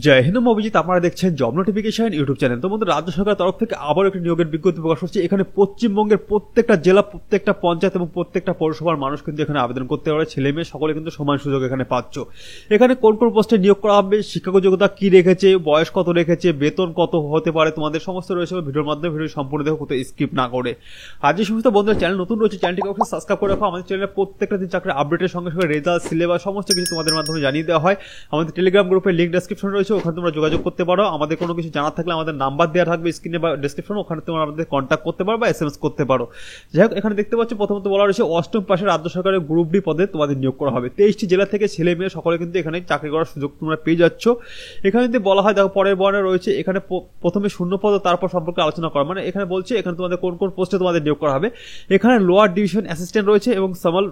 জয় হিন্দ, অভিজিৎ। আপনারা দেখছেন job notification YouTube channel. তো বন্ধু, রাজ্য সরকার তরফ থেকে আবার একটি নিয়োগের বিজ্ঞপ্তি প্রকাশ হচ্ছে। এখানে পশ্চিমবঙ্গের প্রত্যেকটা জেলা, প্রত্যেকটা পঞ্চায়েত এবং প্রত্যেকটা পৌরসভার মানুষ কিন্তু এখানে আবেদন করতে পারে। ছেলে মেয়ে সকলে কিন্তু সমান সুযোগ এখানে পাচ্ছ। এখানে কোন কোন পোস্টে নিয়োগ করা হবে, শিক্ষাগত যোগ্যতা কি রেখেছে, বয়স কত রেখেছে, বেতন কত হতে পারে, তোমাদের সমস্ত রয়েছে ভিডিওর মাধ্যমে। ভিডিও সম্পূর্ণ দেখো, কোথাও স্কিপ না করে। আর যে সমস্ত বন্ধুরা চ্যানেল নতুন রয়েছে, চ্যানেলটিকে অবশ্যই সাবস্ক্রাইব করে রাখো। আমাদের চ্যানেলে প্রত্যেকটা দিন চাকরির আপডেটের সঙ্গে সঙ্গে রেজাল্ট, সিলেবাস সমস্ত কিছু তোমাদের মাধ্যমে জানিয়ে দেওয়া হয়। আমাদের টেলিগ্রাম গ্রুপের লিঙ্ক ডেসক্রিপশনে রয়েছে, ওখানে তোমরা যোগাযোগ করতে পারো। আমাদের কোনো কিছু জানার থাকলে আমাদের নাম্বার দেওয়া থাকবে স্ক্রিনে বা ডেসক্রিপশনে, ওখানে তোমরা আমাদের কন্ট্যাক্ট করতে পারো বা এসএমএস করতে পারো। যাই হোক, এখানে দেখতে পাচ্ছ প্রথমত বলা রয়েছে অষ্টম পাশে রাজ্য সরকারের গ্রুপ ডি পদে তোমাদের নিয়োগ করা হবে। 23টি জেলা থেকে ছেলে মেয়ে সকলে কিন্তু এখানে চাকরি করার সুযোগ তোমরা পেয়ে যাচ্ছ। এখানে যদি বলা হয়, দেখো পরের বর্ণে রয়েছে এখানে প্রথমে শূন্য পদ, তারপর সম্পর্কে আলোচনা করা। মানে এখানে বলছে এখানে তোমাদের কোন কোন পোস্টে তোমাদের নিয়োগ করা হবে। এখানে লোয়ার ডিভিশন অ্যাসিস্ট্যান্ট রয়েছে এবং সামাল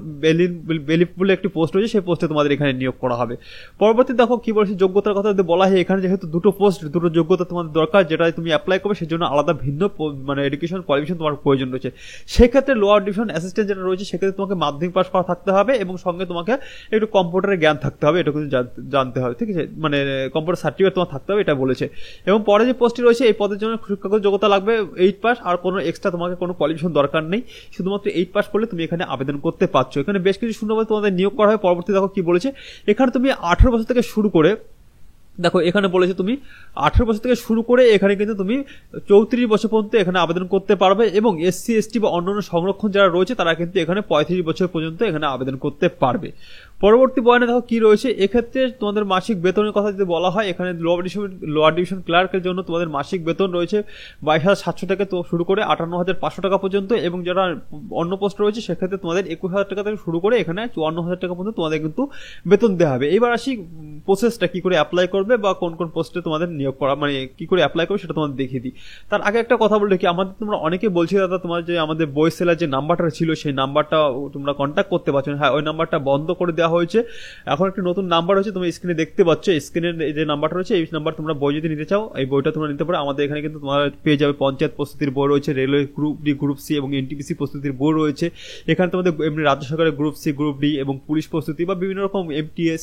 বেলিফ বলে একটি পোস্ট রয়েছে, সেই পোস্টে তোমাদের এখানে নিয়োগ করা হবে। পরবর্তী দেখো কি বলছে, যোগ্যতার কথা যদি বলা হয়, এখানে যেহেতু দুটো পোস্ট, দুটো যোগ্যতা তোমাদের দরকার, যেটা তুমি অ্যাপ্লাই করবে সেজন্য আলাদা ভিন্ন মানে এডুকেশন কোয়ালিফিকেশন তোমার প্রয়োজন রয়েছে। সেক্ষেত্রে লোয়ার ডিভিশন অ্যাসিস্ট্যান্ট যেটা রয়েছে, সেক্ষেত্রে তোমাকে মাধ্যমিক পাস করা থাকতে হবে এবং সঙ্গে তোমাকে একটু কম্পিউটারের জ্ঞান থাকতে হবে, এটা কিন্তু জানতে হবে। ঠিক আছে, মানে কম্পিউটার সার্টিফিকেট তোমার থাকতে হবে, এটা বলেছে। এবং পরে যে পোস্টটি রয়েছে, এই পদের জন্য শিক্ষাগত যোগ্যতা লাগবে 8 পাস, আর কোনো এক্সট্রা তোমাকে কোনো কোয়ালিফিকেশন দরকার নেই। শুধুমাত্র 8 পাস করলে তুমি এখানে আবেদন করতে পারছো। এখানে বেশ কিছু শূন্যপদে তোমাদের নিয়োগ করা হয়। পরবর্তী দেখো কি বলেছে, এখানে তুমি 18 বছর থেকে শুরু করে, দেখো এখানে বলেছে তুমি 18 বছর থেকে শুরু করে এখানে কিন্তু তুমি 34 বছর পর্যন্ত এখানে আবেদন করতে পারবে। এবং এসসি এসটি বা অন্যান্য সংরক্ষণ যারা রয়েছে তারা কিন্তু এখানে 35 বছর পর্যন্ত এখানে আবেদন করতে পারবে। পরবর্তী বয়ানে দেখো কি রয়েছে, এক্ষেত্রে তোমাদের মাসিক বেতনের কথা যদি বলা হয়, এখানে লোয়ার ডিভিশন ক্লার্কের জন্য তোমাদের মাসিক বেতন রয়েছে 22,700 টাকা তো শুরু করে 58,500 টাকা পর্যন্ত। এবং যারা অন্য পোস্ট রয়েছে সেক্ষেত্রে তোমাদের 21,000 টাকা থেকে শুরু করে এখানে 54,000 টাকা পর্যন্ত তোমাদের কিন্তু বেতন দেওয়া হবে। এবার আসি প্রসেসটা কি করে অ্যাপ্লাই করবে বা কোন কোন পোস্টে তোমাদের নিয়োগ করা, মানে কি করে অ্যাপ্লাই করবে সেটা তোমাদের দেখিয়ে দিই। তার আগে একটা কথা বলে কি, আমাদের তোমরা অনেকে বলছি দাদা তোমার যে আমাদের বই সেলার যে নাম্বারটা ছিল সেই নাম্বারটা তোমরা কন্ট্যাক্ট করতে পারছো না। হ্যাঁ, ওই নাম্বারটা বন্ধ করে দেওয়া হয়েছে। এখন একটি নতুন নাম্বার হয়েছে, তুমি স্ক্রিনে দেখতে পাচ্ছ। স্ক্রিনের যে নাম্বারটা রয়েছে, এই নাম্বার তোমরা বই যদি নিতে চাও, এই বইটা তোমরা নিতে পারো। আমাদের এখানে কিন্তু তোমরা পেয়ে যাবে পঞ্চায়েত প্রস্তুতির বই রয়েছে, railway group D, group C এবং এনটিপিসি প্রস্তুতির বই রয়েছে। এখানে তোমাদের এমনি রাজ্য সরকারের গ্রুপ সি, গ্রুপ ডি এবং পুলিশ প্রস্তুতি বা বিভিন্ন রকম এমটিএস,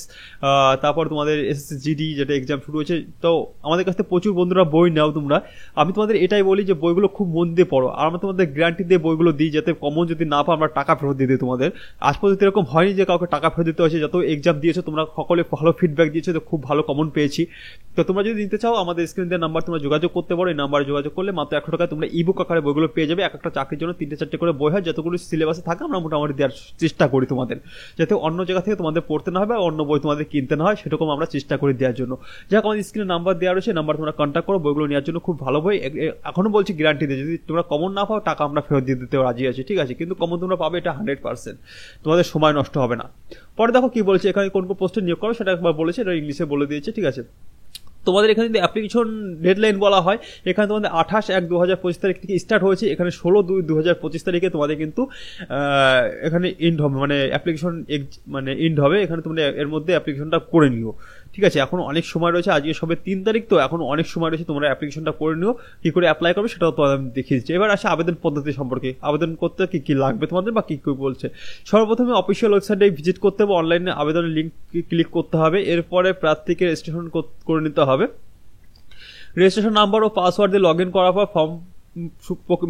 তারপর তোমাদের এসএসজিডি যেটা এক্সাম শুরু হয়েছে। তো আমাদের কাছ থেকে প্রচুর বন্ধুরা বই নাও তোমরা। আমি তোমাদের এটাই বলি যে বইগুলো খুব মন দিয়ে পড়ো। আর আমরা তোমাদের গ্যারান্টি দিয়ে বইগুলো দিই, যাতে কমন যদি না পাও আমরা টাকা ফেরত দিয়ে দিই তোমাদের। আজ পর্যন্ত এরকম হয়নি যে কাউকে টাকা ফেরত দিতে হয়েছে। যত এক্সাম দিয়েছো তোমরা সকলে ভালো ফিডব্যাক দিয়েছো, তো খুব ভালো কমন পেয়েছি। তো তোমরা যদি নিতে চাও, আমাদের স্ক্রিন দেওয়ার নাম্বার তোমরা যোগাযোগ করতে পারো। এই নাম্বারে যোগাযোগ করলে মাত্র 100 টাকায় তোমরা ইবুক আকারে বইগুলো পেয়ে যাবে। একটা চাকরির জন্য 3-4টে করে বই হয়, যতগুলো সিলেবাসে থাকে আমরা মোটামুটি দেওয়ার চেষ্টা করি তোমাদের, যাতে অন্য জায়গা থেকে তোমাদের পড়তে না হয় বা অন্য বই তোমাদের কিনতে না হয়, সেরকম আমরা চেষ্টা করি দেওয়ার জন্য। যাক, আমাদের স্ক্রিনে নাম্বার দেওয়া রয়েছে, নাম্বার তোমরা কন্ট্যাক্ট করো। বইগুলো নেওয়ার জন্য খুব ভালো বই। এখনো বলছি গ্যারান্টি দিয়ে, যদি তোমরা কমন না পাও টাকা আমরা ফেরত দিয়ে দিতে রাজি আছি। ঠিক আছে, কিন্তু কমন তোমরা পাবে, এটা 100%, তোমাদের সময় নষ্ট হবে না। পরে দেখো কি বলছে, এখানে কোন কোন পোস্টে নিয়োগ করো সেটা একবার বলেছে, এটা ইংলিশে বলে দিয়েছে। ঠিক আছে, তোমাদের এখানে যদি অ্যাপ্লিকেশন ডেডলাইন বলা হয়, এখানে তোমাদের 28/1/2025 তারিখ থেকে স্টার্ট হয়েছে। এখানে 16/2/2025 তারিখে তোমাদের কিন্তু এখানে ইন্ড হবে, মানে অ্যাপ্লিকেশন মানে ইন্ড হবে। এখানে তোমরা এর মধ্যে অ্যাপ্লিকেশনটা করে নিও। ঠিক আছে, এখন অনেক সময় রয়েছে, আজকে সবে 3 তারিখ, তো এখন অনেক সময় রয়েছে, তোমরা অ্যাপ্লিকেশনটা করে নিও। কি করে অ্যাপ্লাই করবে সেটাও তো আমি দেখিয়ে দিচ্ছি। এবার আসে আবেদন পদ্ধতি সম্পর্কে। আবেদন করতে কি কি লাগবে তোমাদের বা কি কি বলছে। সর্বপ্রথমে অফিসিয়াল ওয়েবসাইটে ভিজিট করতে হবে, অনলাইনে আবেদনের লিঙ্ক ক্লিক করতে হবে। এরপরে প্রার্থীকে রেজিস্ট্রেশন করে নিতে হবে। রেজিস্ট্রেশন নাম্বার ও পাসওয়ার্ড দিয়ে লগ ইন করার পর ফর্ম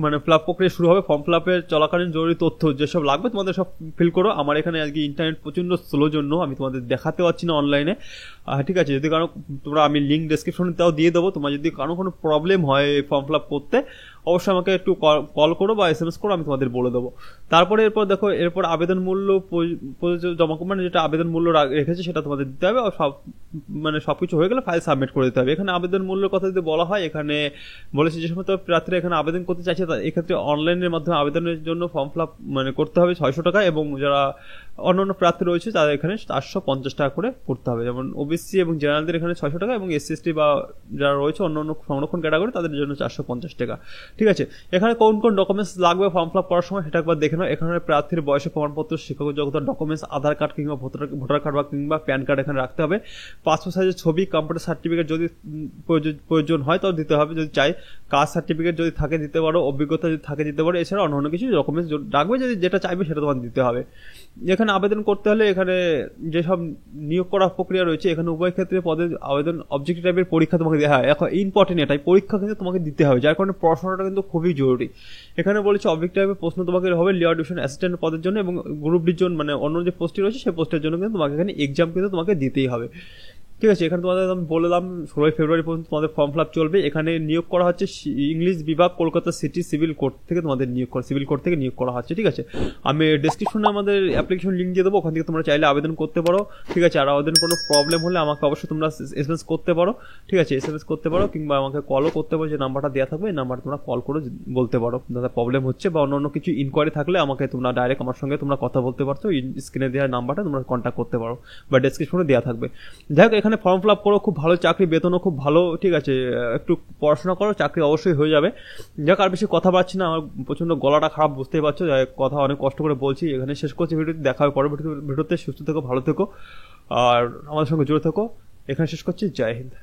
মানে ফিল আপ প্রক্রিয়া শুরু হবে। ফর্ম ফিল আপের চলাকালীন জরুরি তথ্য যেসব লাগবে তোমাদের সব ফিল করো। আমার এখানে আজকে ইন্টারনেট প্রচণ্ড স্লো জন্য আমি তোমাদের দেখাতে পারছি না অনলাইনে। ঠিক আছে, যদি কারো তোমরা, আমি লিঙ্ক ডেসক্রিপশনটাও দিয়ে দেবো, তোমার যদি কারো কোনো প্রবলেম হয় ফর্ম ফিল আপ করতে, অবশ্যই আমাকে একটু কল করো বা এসএমএস করো, আমি তোমাদের বলে দেবো। তারপরে এরপর দেখো, এরপর আবেদন মূল্য জমা, মানে যেটা আবেদন মূল্য রেখেছে সেটা তোমাদের দিতে হবে। আর সব মানে সবকিছু হয়ে গেলে ফাইল সাবমিট করে দিতে হবে। এখানে আবেদন মূল্যের কথা যদি বলা হয়, এখানে বলেছে যে সমস্ত প্রার্থীরা এখানে আবেদন করতে চাইছে এক্ষেত্রে অনলাইনের মাধ্যমে আবেদনের জন্য ফর্ম ফিল আপ মানে করতে হবে 600 টাকা। এবং যারা অন্যান্য প্রার্থী রয়েছে তাদের এখানে 450 টাকা করে করতে হবে। যেমন ওবিসি এবং জেনারেলদের এখানে 600 টাকা, এবং এসসি এসটি বা যারা রয়েছে অন্যান্য সংরক্ষণ ক্যাটাগরি তাদের জন্য 450 টাকা। ঠিক আছে, এখানে কোন কোন ডকুমেন্টস লাগবে ফর্ম ফিল আপ করার সময় সেটা একবার দেখে নাও। এখানে প্রার্থীর বয়সের প্রমাণপত্র, শিক্ষাগত যোগ্যতার ডকুমেন্টস, আধার কার্ড কিংবা ভোটার কার্ড বা কিংবা প্যান কার্ড এখানে রাখতে হবে। পাসপোর্ট সাইজের ছবি, কম্পিউটার সার্টিফিকেট যদি প্রয়োজন হয় তাও দিতে হবে, যদি চাই। কাস্ট সার্টিফিকেট যদি থাকে দিতে পারো, অভিজ্ঞতা যদি থাকে দিতে পারো। এছাড়া অন্য কিছু ডকুমেন্টস রাখবে, যদি যেটা চাইবে সেটা তোমার দিতে হবে। এখানে এখানে আবেদন করতে হলে এখানে যেসব নিয়োগ করার প্রক্রিয়া রয়েছে, এখানে উভয় ক্ষেত্রে পদের আবেদন অবজেক্টিভ টাইপের পরীক্ষা তোমাকে দেওয়া হয়। এখন ইম্পর্টেন্ট এটাই, পরীক্ষা কিন্তু তোমাকে দিতে হবে, যার কারণে পড়াশোনাটা কিন্তু খুবই জরুরি। এখানে বলেছে অবজেক্টিভ টাইপের প্রশ্ন তোমাকে হবে লেয়ার ডিভিশন অ্যাসিস্ট্যান্ট পদের জন্য, এবং গ্রুপ ডির জন্য মানে অন্য যে পোস্টটি রয়েছে সেই পোস্টের জন্য কিন্তু তোমাকে এখানে এক্সাম কিন্তু তোমাকে দিতেই হবে। ঠিক আছে, এখানে তোমাদের আমি বললাম 16 ফেব্রুয়ারি পর্যন্ত তোমাদের ফর্ম ফিল আপ চলবে। এখানে নিয়োগ করা হচ্ছে ইংলিশ বিভাগ, কলকাতা সিটি সিভিল কোর্ট থেকে তোমাদের সিভিল কোর্ট থেকে নিয়োগ করা হচ্ছে। ঠিক আছে, আমি ডেসক্রিপশনে আমাদের অ্যাপ্লিকেশন লিঙ্ক দিয়ে দেবো, ওখান থেকে তোমরা চাইলে আবেদন করতে পারো। ঠিক আছে, আর আবেদন কোনো প্রবলেম হলে আমাকে অবশ্যই তোমরা এসএমএস করতে পারো। ঠিক আছে, এসএমএস করতে পারো কিংবা আমাকে কলও করতে পারো, যে নাম্বারটা দেওয়া থাকবে এই নাম্বার তোমরা কল করে বলতে পারো দাদা প্রবলেম হচ্ছে, বা অন্য কিছু ইনকোয়ারি থাকলে আমাকে তোমরা ডাইরেক্ট আমার সঙ্গে তোমরা কথা বলতে পারছো। স্ক্রিনে দেওয়া নাম্বারটা তোমরা কন্ট্যাক্ট করতে পারো বা ডেসক্রিপশনে দেওয়া থাকবে। যাই হোক, এখানে ফর্ম ফিল আপ করো, খুব ভালো চাকরি, বেতনও খুব ভালো। ঠিক আছে, একটু পড়াশোনা করো, চাকরি অবশ্যই হয়ে যাবে। যাক, আর বেশি কথা পাচ্ছি না, আমার প্রচন্ড গলাটা খারাপ, বুঝতেই পারছো, কথা অনেক কষ্ট করে বলছি। এখানে শেষ করছি ভিডিওটি, দেখা হবে পরবর্তী ভিডিওতে। সুস্থ থেকো, ভালো থেকো, আর আমাদের সঙ্গে জুড়ে থেকো। এখানে শেষ করছি, জয় হিন্দ।